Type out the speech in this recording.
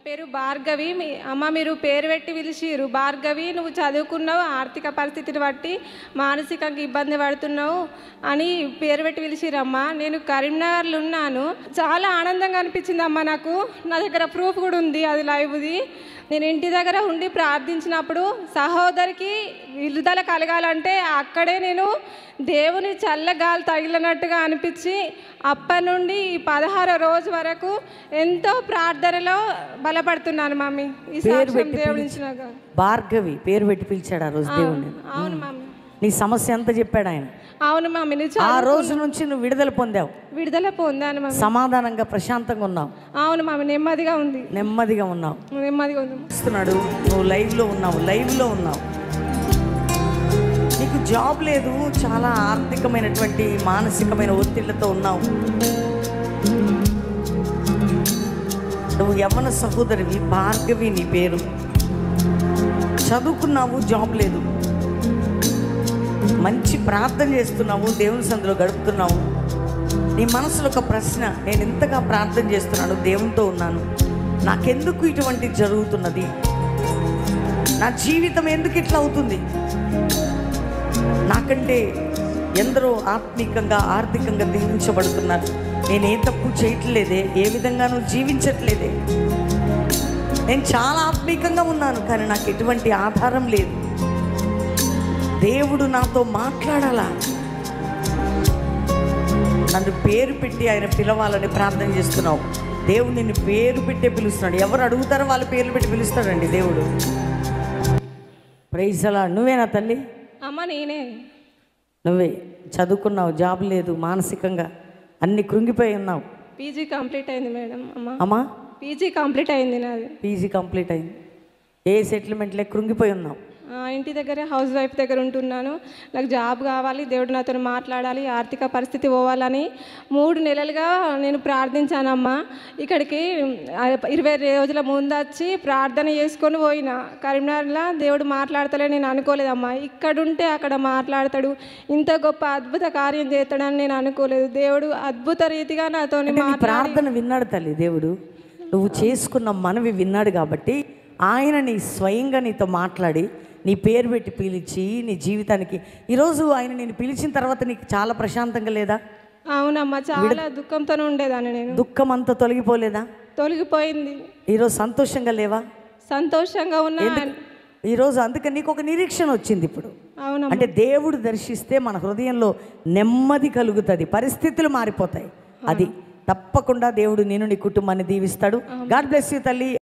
పేరు భార్గవి. అమ్మ మీరు పేరు పెట్టి పిలిచిరు. భార్గవి, నువ్వు చదువుకున్నావు, ఆర్థిక పరిస్థితిని బట్టి మానసికంగా ఇబ్బంది పడుతున్నావు అని పేరు పెట్టి పిలిచిరమ్మ. నేను కరీంనగర్లో ఉన్నాను. చాలా ఆనందంగా అనిపించింది అమ్మ. నాకు నా దగ్గర ప్రూఫ్ కూడా ఉంది, అది లైవ్ది. నేను ఇంటి దగ్గర ఉండి ప్రార్థించినప్పుడు సహోదరికి విడుదల కలగాలంటే అక్కడే నేను దేవుని చల్లగాలి తగిలినట్టుగా అనిపించి అప్పటి నుండి ఈ 16వ రోజు వరకు ఎంతో ప్రార్థనలో బలపడుతున్నాను మమ్మీ. ఈ సాక్ష్యం దేవుని ఇచ్చినాక భార్గవి పేరు పెట్టి పిలిచాడు ఆ రోజు దేవుడిని. అవును మమ్మీ. నీ సమస్య ఎంత చెప్పాడు ఆయన. అవును మమ్మీ. ఆ రోజు నుంచి నువ్వు విడుదల పొందావు. విడుదల పొందాను మమ్మీ. సమాధానంగా ప్రశాంతంగా ఉన్నావు. అవును మమ్మీ. నెమ్మదిగా ఉంది. నెమ్మదిగా ఉన్నావు. నెమ్మదిగా ఉంది. చూస్తున్నాడు, నువ్వు లైవ్లో ఉన్నావు. నీకు జాబ్ లేదు, చాలా ఆర్థికమైనటువంటి మానసికమైన ఒత్తిళ్లతో ఉన్నావు. నువ్వు యవ్వన సహోదరివి భార్గవి, నీ పేరు. చదువుకున్నావు, జాబ్ లేదు. మంచి ప్రార్థన చేస్తున్నావు, దేవుని సందులో గడుపుతున్నావు. నీ మనసులో ఒక ప్రశ్న, నేను ఇంతగా ప్రార్థన చేస్తున్నాను, దేవునితో ఉన్నాను, నాకెందుకు ఇటువంటి జరుగుతున్నది, నా జీవితం ఎందుకు ఇట్లా అవుతుంది, నాకంటే ఎందరో ఆత్మీకంగా ఆర్థికంగా దీవించబడుతున్నారు, నేను ఏ తప్పు చేయట్లేదే, ఏ విధంగానూ జీవించట్లేదే, నేను చాలా ఆత్మీకంగా ఉన్నాను కానీ నాకు ఎటువంటి ఆధారం లేదు, దేవుడు నాతో మాట్లాడాలా, నన్ను పేరు పెట్టి ఆయన పిలవాలని ప్రార్థన చేస్తున్నావు. దేవుడు నిన్ను పేరు పెట్టే పిలుస్తున్నాడు. ఎవరు అడుగుతారో వాళ్ళు పేర్లు పెట్టి పిలుస్తాడండి దేవుడు. Praise the Lord. నువ్వేనా తల్లి? అమ్మ నేనే. నువ్వే చదువుకున్నావు, జాబ్ లేదు, మానసికంగా అన్ని కృంగిపోయి ఉన్నావు. పీజీ కంప్లీట్ అయింది మేడం. అమ్మా పీజీ కంప్లీట్ అయింది నాది. పీజీ కంప్లీట్ అయింది. ఏ సెటిల్మెంట్లే కృంగిపోయి ఉన్నావు. ఇంటి దగ్గర హౌస్ వైఫ్ దగ్గర ఉంటున్నాను. నాకు జాబ్ కావాలి, దేవుడు నాతో మాట్లాడాలి, ఆర్థిక పరిస్థితి పోవాలని 3 నెలలుగా నేను ప్రార్థించానమ్మా. ఇక్కడికి 20 రోజుల ముందు వచ్చి ప్రార్థన చేసుకొని పోయినా. కరీంనగర్లో దేవుడు మాట్లాడతలే నేను అనుకోలేదమ్మా. ఇక్కడుంటే అక్కడ మాట్లాడతాడు, ఇంత గొప్ప అద్భుత కార్యం చేస్తాడని నేను అనుకోలేదు. దేవుడు అద్భుత రీతిగా నాతో ప్రార్థన విన్నాడు తల్లి. దేవుడు నువ్వు చేసుకున్న మనవి విన్నాడు కాబట్టి ఆయన నీ స్వయంగా నీతో మాట్లాడి నీ పేరు పెట్టి పిలిచి నీ జీవితానికి ఈరోజు ఆయన నేను పిలిచిన తర్వాత నీకు చాలా ప్రశాంతంగా లేదా? అవునమ్మా, చాలా దుఃఖంతోనే ఉండేదాన్ని నేను. దుఃఖం అంతా తొలగిపోలేదా? తొలగిపోయింది. ఈరోజు సంతోషంగా లేవా? సంతోషంగా ఉన్నా ఈరోజు. అందుకని నీకు ఒక నిరీక్షణ వచ్చింది ఇప్పుడు. అవును, అంటే దేవుడు దర్శిస్తే మన హృదయంలో నెమ్మది కలుగుతుంది, పరిస్థితులు మారిపోతాయి. అది తప్పకుండా దేవుడు నేను నీ కుటుంబాన్ని దీవిస్తాడు. గాడ్ బ్లెస్ యూ తల్లి.